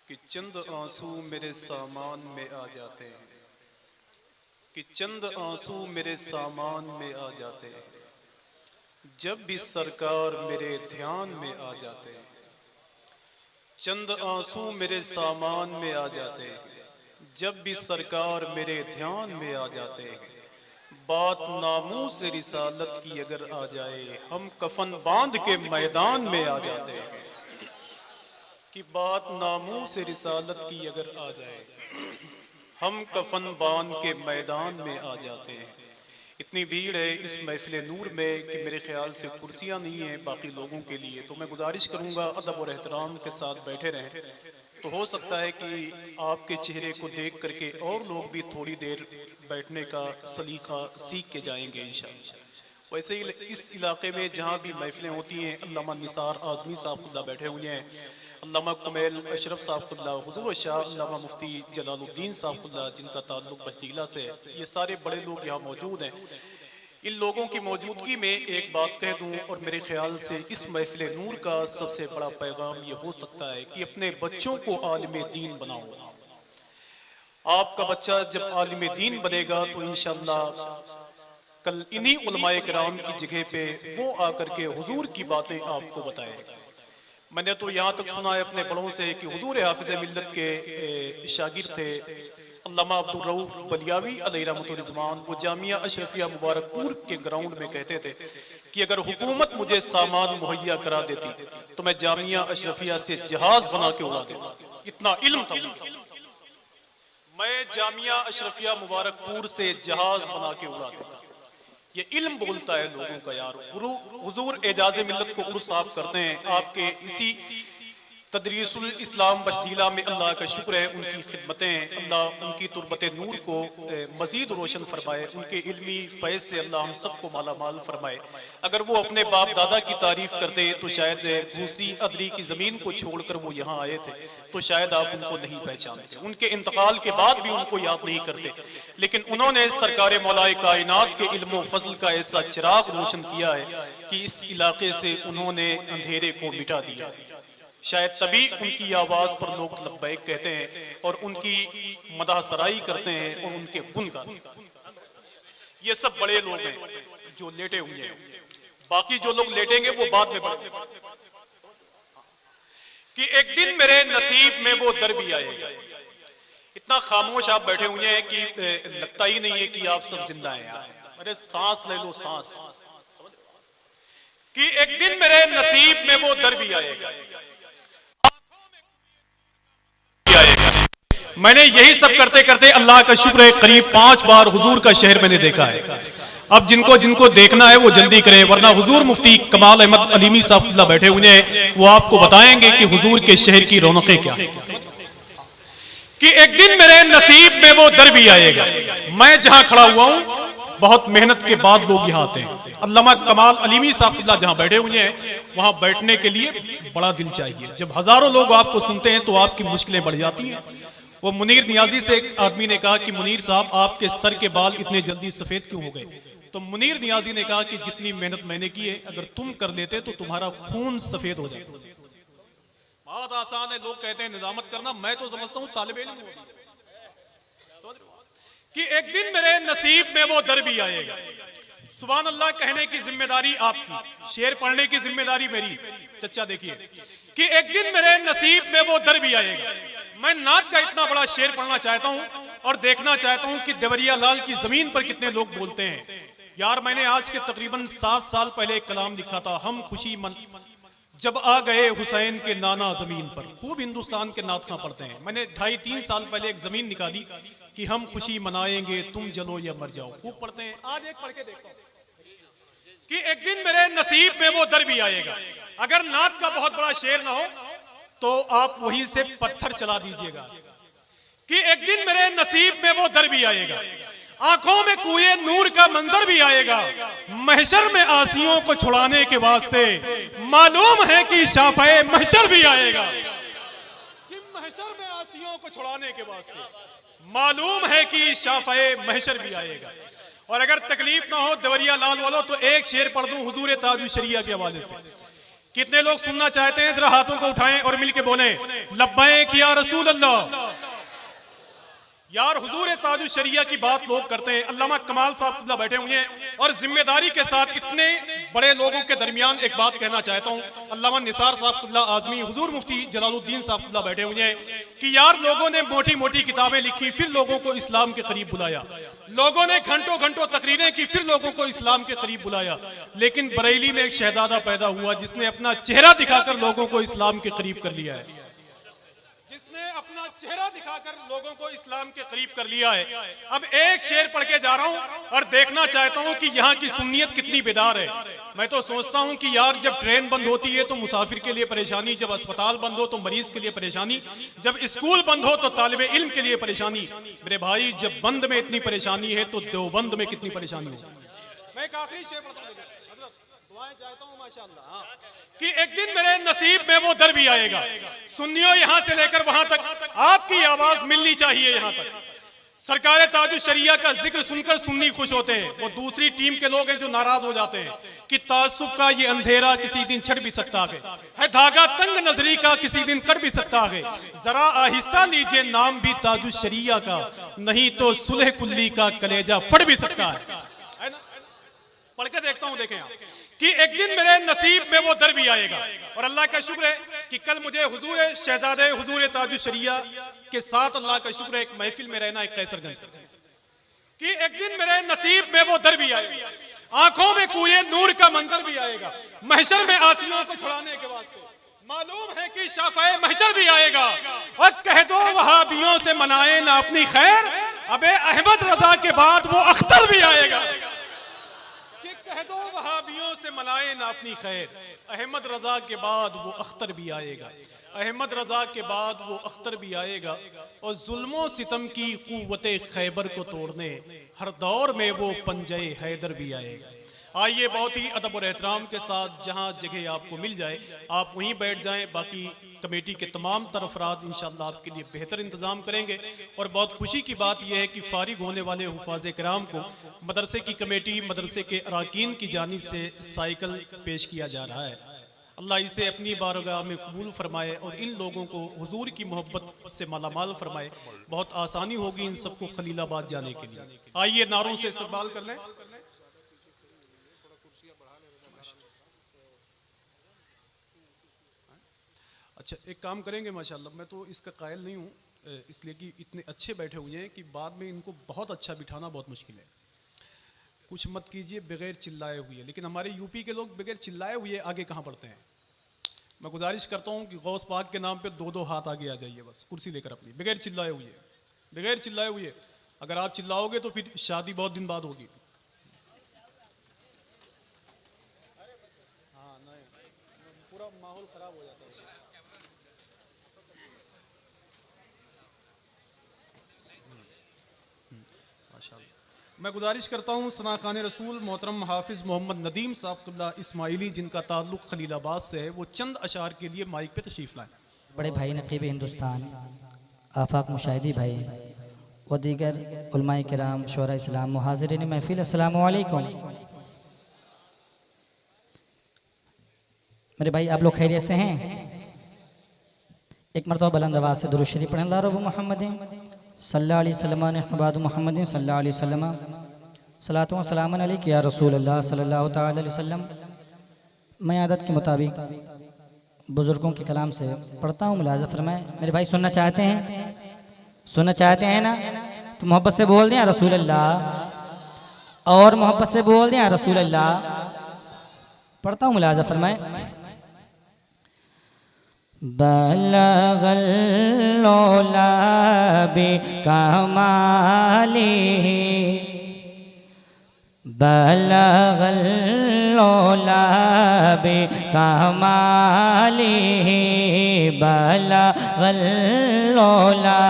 कि चंद आंसू मेरे सामान में आ जाते हैं, कि चंद आंसू मेरे सामान में आ जाते हैं, जब भी सरकार मेरे ध्यान में आ जाते हैं। चंद आंसू मेरे सामान में आ जाते हैं, जब भी सरकार मेरे ध्यान में आ जाते हैं। बात नामूस से रिसालत की अगर आ जाए, हम कफन बांध के मैदान में आ जाते हैं। कि बात नामूस से रिसालत की अगर आ जाए, हम कफन बांध के मैदान में आ जाते हैं। इतनी भीड़ है इस महफिल नूर में कि मेरे ख्याल से कुर्सियां नहीं हैं बाकी लोगों के लिए, तो मैं गुजारिश करूंगा अदब और एहतराम के साथ बैठे रहें। तो हो सकता है कि आपके चेहरे को देख करके और लोग भी थोड़ी देर बैठने का सलीका सीख के जाएंगे इंशाअल्लाह। वैसे ही इस इलाके में जहाँ भी महफिलें होती हैं, अल्लामा निसार आज़मी साहब खुदा बैठे हुए हैं, अल्लामा कमैल अशरफ साहब खुदा, हुज़ूर शाह अल्लामा मुफ्ती जलालुद्दीन साहब खुदा जिनका ताल्लुक बस्तीला से है, ये सारे बड़े लोग यहाँ मौजूद हैं। इन लोगों की मौजूदगी में एक बात कह दूं, और मेरे ख्याल से इस महफिल नूर का सबसे बड़ा पैगाम ये हो सकता है कि अपने बच्चों को आलिम दीन बनाओ। आपका बच्चा जब आलिम दीन बनेगा तो इंशाअल्लाह कल इन्हीं उलमाए किराम की जगह पे वो आकर के हुजूर की बातें आपको बताएगा। मैंने तो यहाँ तक सुना है अपने बड़ों से कि हुजूर हाफिज मिल्लत के शागिर्द थे अल्लामा अब्दुल रऊफ बलियावी अलैहि रहमतुल रिज़वान। वो जामिया अशरफिया मुबारकपुर के ग्राउंड में कहते थे कि अगर हुकूमत मुझे सामान मुहैया करा देती तो मैं जामिया अशरफिया से जहाज बना के उड़ा देता। इतना इल्म था। मैं जामिया अशरफिया मुबारकपुर से जहाज बना के उड़ा देता। ये इल्म बोलता है लोगों का यार। हुजूर एजाज मिल्लत को उर्स आप करते हैं, आपके इसी तदरीसुल इस्लाम बशदीला में अल्लाह का शुक्र है, उनकी खिदमतें अल्लाह उनकी तुरबत नूर को मजीद रोशन फरमाए, उनके इल्मी फैज़ से अल्लाह हम सबको माला माल फरमाए। अगर वो अपने बाप दादा की तारीफ करते तो शायद भूसी अदरी की ज़मीन को छोड़कर वो यहाँ आए थे, तो शायद आप उनको नहीं पहचानते, उनके इंतकाल के बाद भी उनको याद नहीं करते। लेकिन उन्होंने सरकार मौलाए कायनात के इल्म व फजल का ऐसा चिराग रोशन किया है कि इस इलाके से उन्होंने अंधेरे को मिटा दिया। शायद तभी उनकी आवाज़ पर लोग लब्बैक कहते हैं और उनकी मदह सराई करते हैं और उनके गुण गाते हैं। ये सब बड़े लोग हैं जो लेटे हुए हैं, बाकी जो लोग लेटेंगे वो बाद में कि एक दिन मेरे नसीब में वो दर भी आएगा। इतना खामोश आप बैठे हुए हैं कि लगता ही नहीं है कि आप सब जिंदा हैं यार। अरे सांस ले लो सांस। कि एक दिन मेरे नसीब में वो दर भी आएगा। मैंने यही सब करते करते अल्लाह का शुक्र है करीब 5 बार हुजूर का शहर मैंने देखा है। अब जिनको जिनको देखना है वो जल्दी करें, वरना हुजूर मुफ्ती कमाल अहमद अलीमी साहब बैठे हुए हैं, वो आपको बताएंगे कि हुजूर के शहर की रौनकें क्या है। कि एक दिन मेरे नसीब में वो दर भी आएगा। मैं जहां खड़ा हुआ हूं बहुत मेहनत के बाद लोग यहाँ आते हैं। अल्लामा कमाल अलीमी साहब जहां बैठे हुए हैं वहां बैठने के लिए बड़ा दिल चाहिए। जब हजारों लोग आपको सुनते हैं तो आपकी मुश्किलें बढ़ जाती हैं। वो मुनीर नियाजी से एक आदमी ने कहा कि मुनीर साहब आपके सर के बाल इतने जल्दी सफेद क्यों हो गए? तो मुनीर नियाजी ने कहा कि जितनी मेहनत मैंने की है अगर तुम कर लेते तो तुम्हारा खून सफेद हो जाता। बहुत आसान है, लोग कहते हैं निजामत करना, मैं तो समझता हूँ तालिब इल्म कि एक दिन मेरे नसीब में वो दर भी आएगा। सुभान अल्लाह कहने की जिम्मेदारी आपकी, शेर पढ़ने की जिम्मेदारी मेरी। चचा देखिए कि एक दिन मेरे नसीब में वो दर भी आएगा। मैं नात का इतना बड़ा शेर पढ़ना चाहता हूं और देखना चाहता हूं कि देवरिया लाल की जमीन पर कितने लोग बोलते हैं। यार मैंने आज के तकरीबन 7 साल पहले एक कलाम लिखा था, हम खुशी मन जब आ गए हुसैन के नाना जमीन पर। खूब हिंदुस्तान के नातखा पढ़ते हैं। मैंने 2.5-3 साल पहले एक जमीन निकाली कि हम खुशी मनाएंगे तुम जलो या मर जाओ। खूब पढ़ते हैं। आज एक पढ़ के देखता हूं कि एक दिन मेरे नसीब में वो दर भी आएगा। अगर नात का बहुत बड़ा शेर ना हो तो आप वहीं से पत्थर चला दीजिएगा। कि एक दिन मेरे नसीब में वो दर भी आएगा। आंखों में कुएं नूर का मंजर भी आएगा। महशर में आसियों को छुड़ाने के वास्ते मालूम है कि शाफे महशर भी आएगा। कि महशर में आसियों को छुड़ाने के वास्ते मालूम है कि शाफे महशर भी आएगा। और अगर तकलीफ ना हो देवरिया लाल वालों तो एक शेर पढ़ दूं हुजूर ताजुश शरिया के हवाले से कितने लोग सुनना चाहते हैं? जरा हाथों को उठाएं और मिलके बोलें लब्बैक या रसूल अल्लाह। यार हुजूर ताजुल शरिया की बात लोग करते हैं। अल्लामा कमाल साहब बैठे हुए हैं और जिम्मेदारी के साथ इतने बड़े लोगों के दरमियान एक बात कहना चाहता हूं। अल्लामा निसार साहब आजमी, हुजूर मुफ्ती जलालुद्दीन साहब बैठे हुए हैं कि यार लोगों ने मोटी मोटी किताबें लिखी, फिर लोगों को इस्लाम के करीब बुलाया। लोगों ने घंटों घंटों तकरीरें की, फिर लोगों को इस्लाम के करीब बुलाया। लेकिन बरेली में एक शहजादा पैदा हुआ जिसने अपना चेहरा दिखाकर लोगों को इस्लाम के करीब कर लिया है, जिसने अपना चेहरा दिखाकर लोगों को इस्लाम के करीब कर लिया है। अब एक शेर पढ़ के जा रहा हूं और देखना चाहता हूं कि यहाँ की सुन्नियत कितनी बेदार है। मैं तो सोचता हूं कि यार जब ट्रेन बंद होती है तो मुसाफिर के लिए परेशानी, जब अस्पताल बंद हो तो मरीज के लिए परेशानी, जब स्कूल बंद हो तो तालिबे इल्म के लिए परेशानी। मेरे भाई जब बंद में इतनी परेशानी है तो देवबंद में कितनी परेशानी हो। मैं एक आखिरी शेर पढ़ता हूं, दुआएं चाहता हूं माशाअल्लाह, कि एक दिन मेरे नसीब में वो दर भी आएगा। सुन्नियों यहां से लेकर वहां तक आपकी आवाज मिलनी चाहिए। यहां तक सरकार ताजुल शरिया का जिक्र सुनकर सुन्नी खुश होते हैं। वो दूसरी टीम के लोग हैं जो नाराज हो जाते हैं कि तासुब का ये अंधेरा किसी दिन छट भी सकता है धागा तंग नजरी का किसी दिन कट भी सकता है। जरा आहिस्ता लीजिए नाम भी ताजुल शरिया का, नहीं तो सुलह कुल्ली का कलेजा फट भी सकता है। पढ़ के देखता हूं, देखें आप कि एक दिन मेरे नसीब में वो दर भी आएगा। और अल्लाह का शुक्र है कि कल मुझे हुजूर शहजादे हुजूर ताजुल शरिया के साथ अल्लाह का शुक्र है एक महफिल में रहना, एक कैसरगंज, कि एक दिन मेरे नसीब में वो दर भी आएगा। आंखों में कुएं नूर का मंजर भी आएगा महशर में आसियों को छुड़ाने के वास्ते। मालूम है कि शाफाए महशर भी आएगा और कह दो वहाबियों से मनाए ना अपनी खैर, अबे अहमद रजा के बाद वो अख्तर भी आएगा। कह दो वहाबियों से मनाए ना अपनी खैर, अहमद रजा के बाद वो अख्तर भी आएगा। अहमद रजा के बाद वो अख्तर भी आएगा और जुल्मों सितम की कुव्वते खैबर को तोड़ने हर दौर में वो पंजे हैदर भी आएगा। आइए बहुत ही अदब और एहतराम के साथ जहां जगह आपको मिल जाए आप वहीं बैठ जाएं। बाकी कमेटी के तमाम तरफरात इंशाअल्लाह आपके लिए बेहतर इंतज़ाम करेंगे। और बहुत खुशी की बात यह है कि फारिग होने वाले हुफ़ाज़ किराम को मदरसे की कमेटी, मदरसे के अराकीन की जानिब से साइकिल पेश किया जा रहा है। अल्लाह इसे अपनी बारगाह में कबूल फरमाए और इन लोगों को हुजूर की मोहब्बत से मालामाल फरमाए। बहुत आसानी होगी इन सबको खलीलाबाद जाने के लिए। आइए नारों से इस्तकबाल कर लें। अच्छा एक काम करेंगे माशाल्लाह, मैं तो इसका कायल नहीं हूँ इसलिए कि इतने अच्छे बैठे हुए हैं कि बाद में इनको बहुत अच्छा बिठाना बहुत मुश्किल है। कुछ मत कीजिए बगैर चिल्लाए हुए, लेकिन हमारे यूपी के लोग बगैर चिल्लाए हुए आगे कहाँ बढ़ते हैं। मैं गुजारिश करता हूँ कि गौस पाक के नाम पे दो दो हाथ आगे आ जाइए बस कुर्सी लेकर अपनी, बगैर चिल्लाए हुए, बगैर चिल्लाए हुए। अगर आप चिल्लाओगे तो फिर शादी बहुत दिन बाद होगी। हाँ नहीं, पूरा माहौल खराब हो जाता है। मैं गुजारिश करता हूँ सना खान रसूल मोहतरम हाफिज़ मोहम्मद नदीम साहब इस्माइली जिनका ताल्लुक़ खलीलाबाद से है, वो चंद अशार के लिए माइक पे तशरीफ़ लाएँ। बड़े भाई नकीब हिंदुस्तान आफाक मुशाहिदी भाई व दीगर उलमाए किराम शोरा इस्लाम मुहाज़िरीन महफिल अस्सलामु अलैकुम। मेरे भाई आप लोग खैरियत से हैं? एक मरतबा बुलंद आवाज़ से दुरूद शरीफ पढ़ें। अल्लाह मुहम्मदिन सल्लल्लाहु अलैहि वसल्लम अहमद मुहम्मदिन सल्लल्लाहु अलैहि वसल्लम सलातो व सलामन अलैका या रसूल अल्लाह सल्लल्लाहु तआला अलैहि वसल्लम। मैं आदत के मुताबिक बुज़ुर्गों के कलाम से पढ़ता हूँ, मुलाज़ा फरमाएं। मेरे भाई सुनना चाहते हैं? सुनना चाहते हैं ना? तो मोहब्बत से बोल दें या रसूल अल्लाह, और मोहब्बत से बोल दें या रसूल अल्लाह। पढ़ता हूँ, मुलाज़ा फरमाएं। बलगल लौला बि कमाली, बलगल लौला बि कमाली, बलगल लौला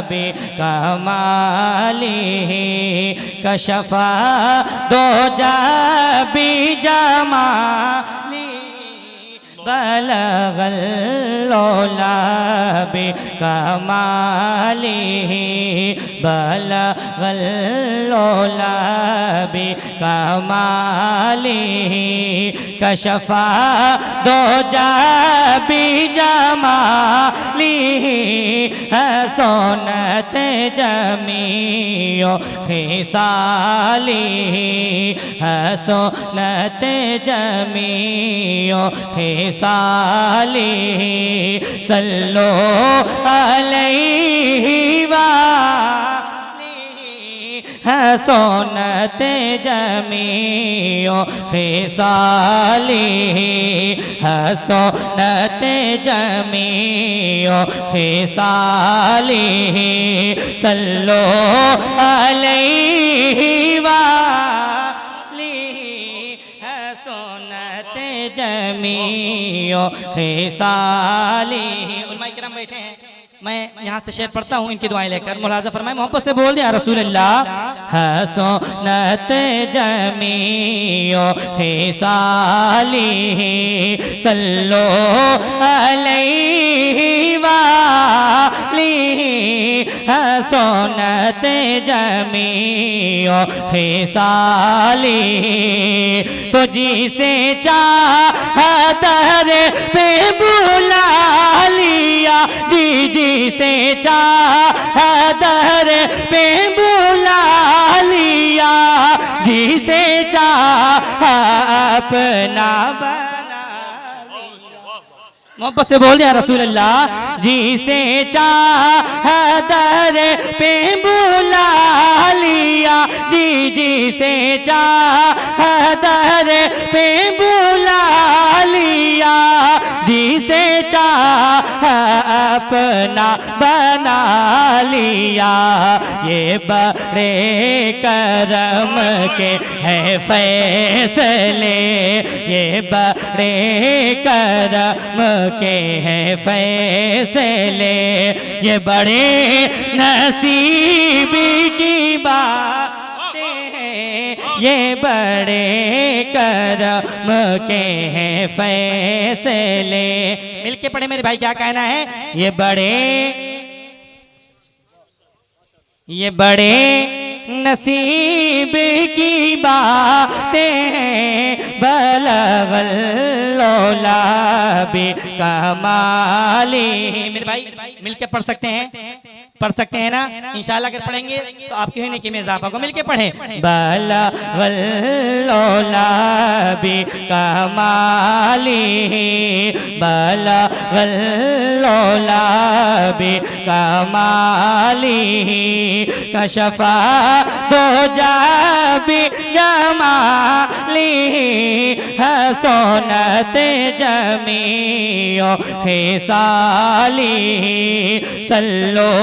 बि कमाली, कशफा दो जा बि जमाली। बलगल लौला बिकमालिही बलगल लौला बिकमालिही कशफा दो जाबी जमालिही हसनत जमीओ खिसालिही हसनत जमीओ खिसालिही सल्लो अलैहि हसनत जमीओ खिसालिही हसनत जमीओ खिसालिही सल्लो अलैहि हसनत जमीओ खिसालिही। उलमा किराम बैठे हैं, मैं यहाँ से शेर पढ़ता हूँ, इनकी दुआएं लेकर मुलाजा फरमाए, मोहब्बत से बोल दिया रसूल अल्लाह। हसनत जमीओ खिसालिही सल्लो अलैहि वालिही हसनत जमीओ खिसालिही तो जिसे चाहतर पे बुला लिया जी जिसे चाहतर पे बुला लिया जिसे चाह अपना बना मोहब्बत से बोल दिया रसूल अल्लाह। जिसे चाहतर पे बुला लिया जी जिसे चाहतर पे बुला लिया जिसे चाह अपना बना लिया ये बड़े करम के है फैसले ये बड़े करम के हैं फैसले ये बड़े नसीब की बातें हैं ये बड़े करम के हैं फैसले। मिलके पढ़े मेरे भाई, क्या कहना है? ये बड़े नसीब की बातें हैं बलगल लौला बिकमालिही। मेरे भाई मिलके पढ़ सकते हैं ना इंशाल्लाह। अगर पढ़ेंगे तो आपके होने की में इजाफा को मिलके पढ़े बलगल लौला बिकमालिही बलगल लौला बिकमालिही कशफा दो जाबी जमालिही हसनत जमीओ खिसालिही सल्लो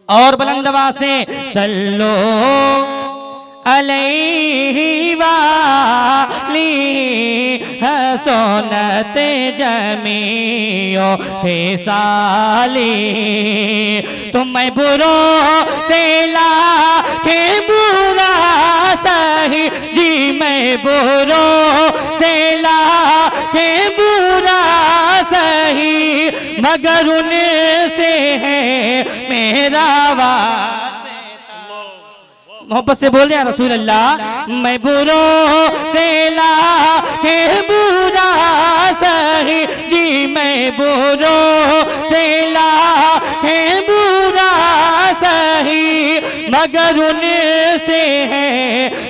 और बुलंद आवाज से सल्लो अलैहि वालिही हसनत जमीओ खिसालिही। तुम मैं बुरों से लाखे बुरा सही जी मैं बुरों से लाखे बुरा सही मगर उनसे है मेरा वास्ता। मोहब्बत से बोल दिया रसूल अल्लाह। मैं बुरों से लाखे बुरा सही जी मैं बुरों से लाखे बुरा सही मगर उनसे है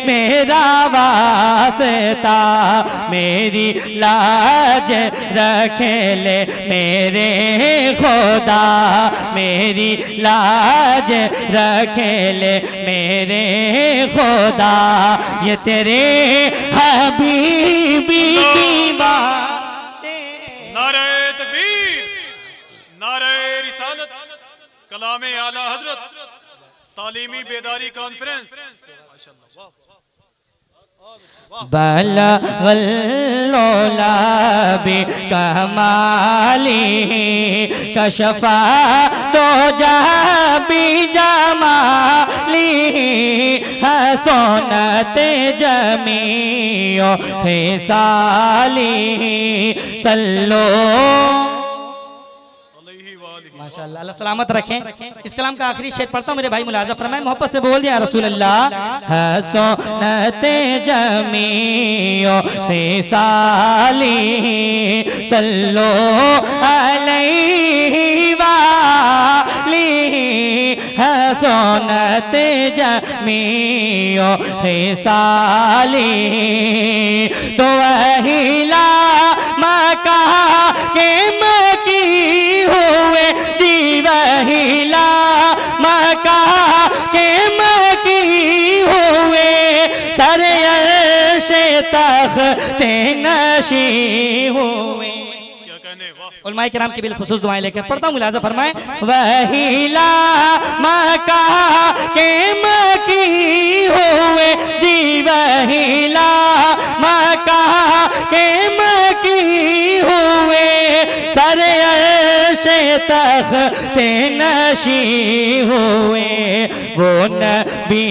मेरा वास्ता। मेरी लाज रखे ले मेरे खुदा मेरी लाज रखे ले मेरे खुदा ये तेरे हबीबी की बातें। नारे तकबीर नारे रिसालत कलामे आला हजरत तालीमी बेदारी कॉन्फ्रेंस। बलगल लौला बिकमालिही कशफा दो जाबी जमाली हसनते जमीओ खिसाली सल्लो माशाअल्लाह। अल्लाह सलामत रखें। इस कलाम का आखिरी शेर पढ़ता हूँ मेरे भाई मुलाजा फरमाए, मोहब्बत से बोल दिया रसूल अल्लाह। हसनते जमीओ खिसाली सल्लो अलैहि वाली हसनते जमीओ खिसाली तो अहिला मका के मकी हुए जीवहिला मका के मकी हुए सर अर्श तख्ते नशी हुए। उलमाए किराम की बिलखुसूस दुआएं लेकर पढ़ता हूँ, मुलाजा फरमाए। वहीला मका के मकी हुए जीवहिला मका के मकी हुए सर अर्श तख्ते नशी हुए। वो नबी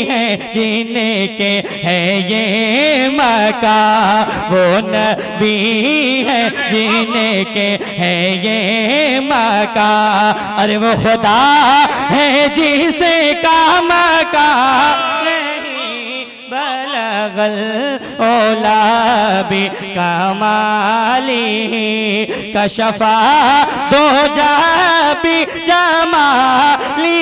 है जिनके है ये मका, वो नबी है जिनके है ये मका, अरे वो खुदा है जिसे का मका नहीं बलगल ओला भी कमाली कशफा दो जाबी जमाली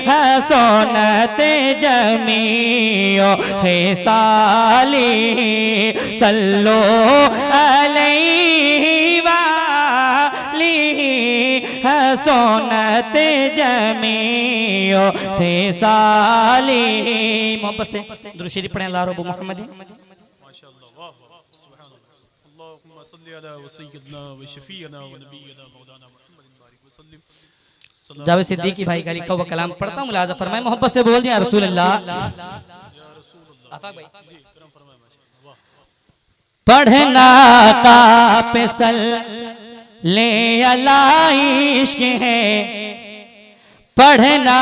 हसनते जमीओ खिसाली सल्लो अलैहि वाली हसनते जमीओ खिसाली। मोहब्बत से दुरूद शरीफ पढ़ें अल्लाह रब्बु मुहम्मद। माशाअल्लाह वाह वाह सुभान अल्लाह। अल्लाहुम्मा सल्ली अला व सय्यिदना व शफीअना व नबियना मौलाना मुहम्मद बारिक व सल्लिम। जावेद सिद्दीकी भाई का लिखा हुआ कलाम पढ़ता हूँ, मुलाजा फरमाए। मोहब्बत से बोल दिया रसूल अल्लाह। पढ़ना का पेसल ले अला इश्क है, पढ़ना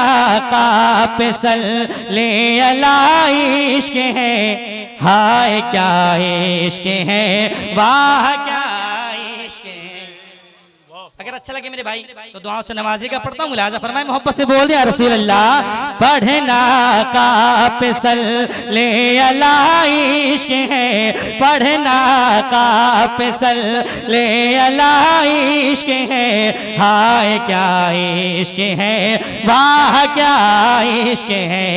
का पेसल ले अला इश्क है, हाय क्या इश्क है वाह क्या इश्क है। अगर अच्छा लगे मेरे भाई तो दुआओं से नवाजी का पढ़ता हूँ, मुलाजा फरमाए। मोहब्बत से बोल दिया रसूल अल्लाह। पढ़ना का पेसल ले अला इश्क है, पढ़ना का पेसल ले अला इश्क है, हाय क्या इश्क है वाह क्या इश्क है।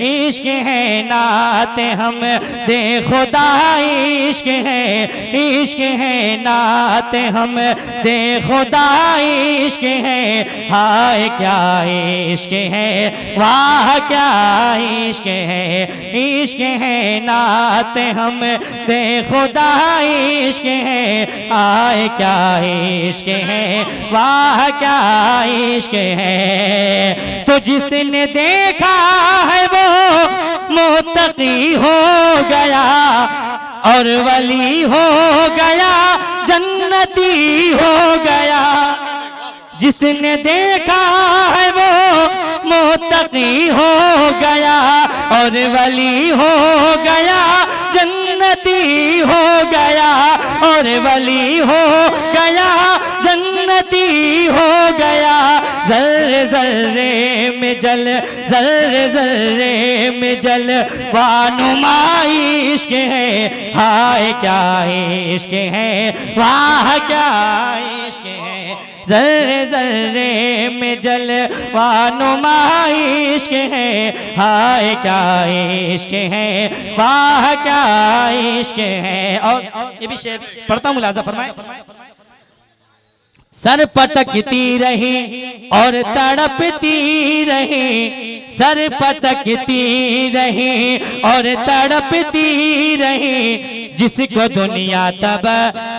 इश्क है नाते हम दे खुदा इश्क है, इश्क है नाते हम दे खुदा इश्क है, हाय क्या इश्क है वाह क्या इश्क है। इश्क है नाते हम दे खुदा इश्क है, हाय क्या इश्क है वाह क्या इश्क है। तो जिसने देखा है वो मुत्तकी हो गया और वली हो गया जन्नती हो गया। जिसने देखा है वो मुत्तकी हो गया और वली हो गया जन्नती हो गया और वली हो गया जन्नती हो गया। जर्रे जर्रे में जल जर्रे जर्रे में जल वानुमाई इश्क है, हाय क्या इश्क है वाह क्या इश्क है। जर्रे जर्रे में जल वानुमाई इश्क है, हाय क्या इश्क है वाह क्या इश्क है। और ये भी शेर पढ़ता हूँ, मुलाजा फरमाए। सर पटकती रही और तड़पती रही, सर पटकती रही और तड़पती रही, जिसको दुनिया तब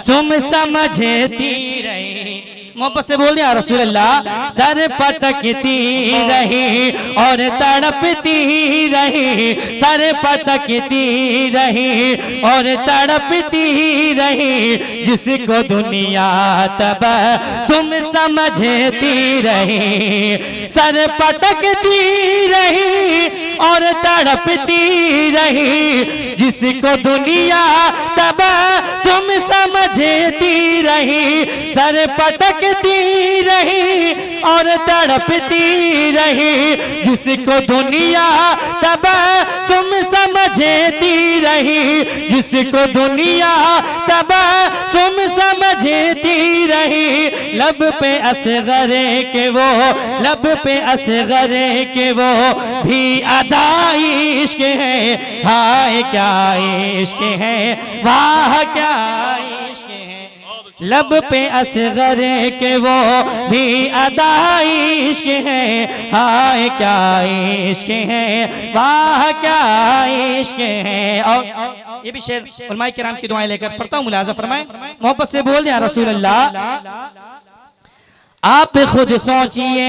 सुम समझती रही। मोहब्बत से बोल दिया रसूल अल्लाह। सर पटकती रही और तड़पती रही, सर पटकती रही और तड़पती रही, जिसको दुनिया तबस्सुम समझती रही। सर पटकती रही और तड़पती रही, जिसको दुनिया तबस्सुम समझती रही। सर पटकती रही और तड़पती रही, जिसको दुनिया तबस्सुम समझती रही, जिसको दुनिया तबस्सुम समझती रही। लब पे असगर के वो, लब पे असगर के वो भी अदा इश्क है। हाय क्या इश्क है, वाह क्या इश्क है। लब पे असगर के वो भी अदा इश्क है। हाय क्या इश्क है, वाह क्या इश्क है। और ये भी शेर उलमाए किराम की दुआएं लेकर पढ़ता हूँ, मुलाजा फरमाएं। मोहब्बत से बोल दिया रसूल अल्लाह। आप खुद सोचिए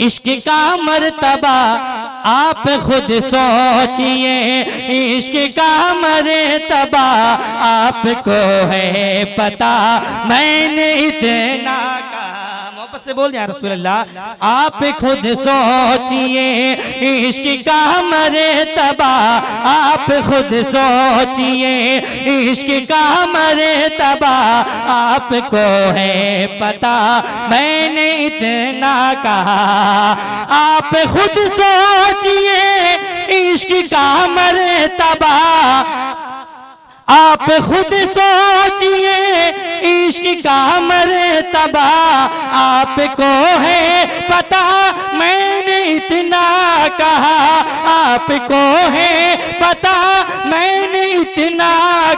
इश्क का मर्तबा, आप खुद सोचिए इश्क का मर्तबा, आपको है पता मैंने इतना कहा। मोहब्बत से बोल दिया रसूल अल्लाह। आप खुद सोचिए इश्क का मर्तबा, आप खुद सोचिए इश्क का मर्तबा, आपको है पता मैंने इतना कहा। आप खुद सोचिए इश्क का मर्तबा, आप खुद सोचिए इश्क का मर्तबा, आपको है पता मैंने इतना कहा। आपको है पता मैंने इतना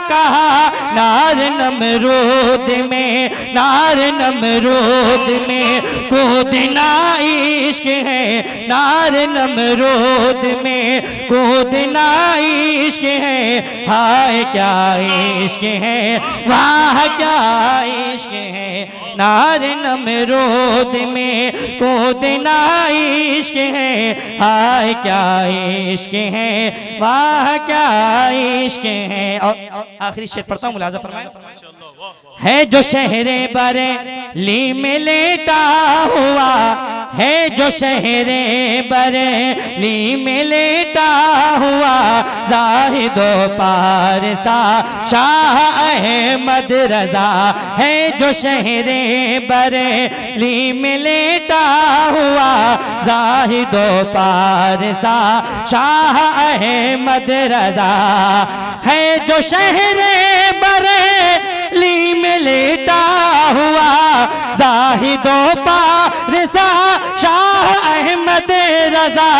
कहा। नार नमरूद में, नार नमरूद में कूदना इश्क है। नार नमरूद में कूदना इश्क है। हाय क्या इश्क है, वाह क्या इश्क है। नार नमरूद में कूदना इश्क है। हाय क्या इश्क है, वाह क्या इश्क है। और आखिरी शेर पढ़ता हूँ, मुलाजा फरमाएं। है जो शहरे बरेली में लेटा हुआ, है जो शहरे बरेली में लेटा हुआ, जाहिदो पारसा शाह अहमद रजा। है जो शहरे बरेली में लेटा हुआ, जाहिदो पारसा शाह अहमद रजा। है जो शहरे बरेली में लेटा हुआ, जाहिदो पारसा शाह अहमद रजा।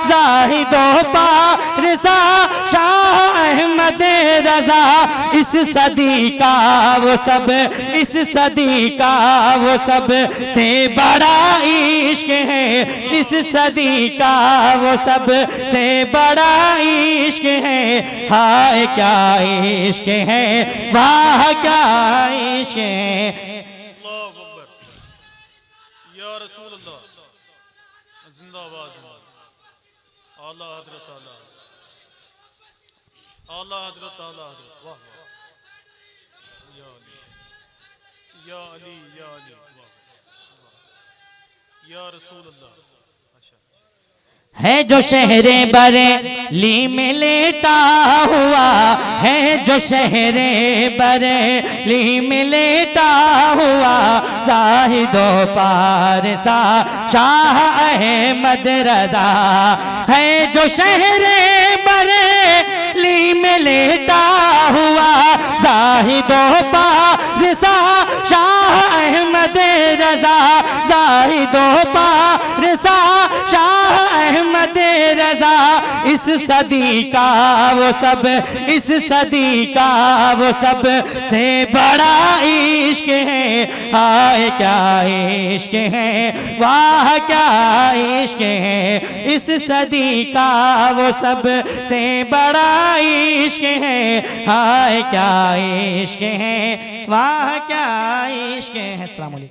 जाहिदो पारसा शाह अहमद रजा। इस सदी का वो सब, इस सदी का वो सब से बड़ा इश्क है। इस सदी का वो सब से बड़ा इश्क है। हाय क्या इश्क है, वाह क्या इश्क है। या रसूल अल्लाह जिंदाबाद, आला हजरत, आला आला हजरत, आला हजरत, वाह या अली, या अली, या अली, वाह या रसूल अल्लाह। है जो शहरे बरेली में लेटा हुआ, है जो शहरे बरेली में लेटा हुआ, जाहिदो पारसा शाह अहमद रजा। है जो शहरे बरेली में लेटा हुआ, जाहिदो पारसा शाह अहमद रजा। जाहिदो पारसा शाह अहमद रजा। इस सदी का वो सब, इस सदी का वो सब से बड़ा इश्क है। हाय क्या इश्क है, वाह क्या इश्क है। इस सदी का वो सब से बड़ा इश्क है। हाय क्या इश्क है, वाह क्या इश्क है। अस्सलाम वालेकुम।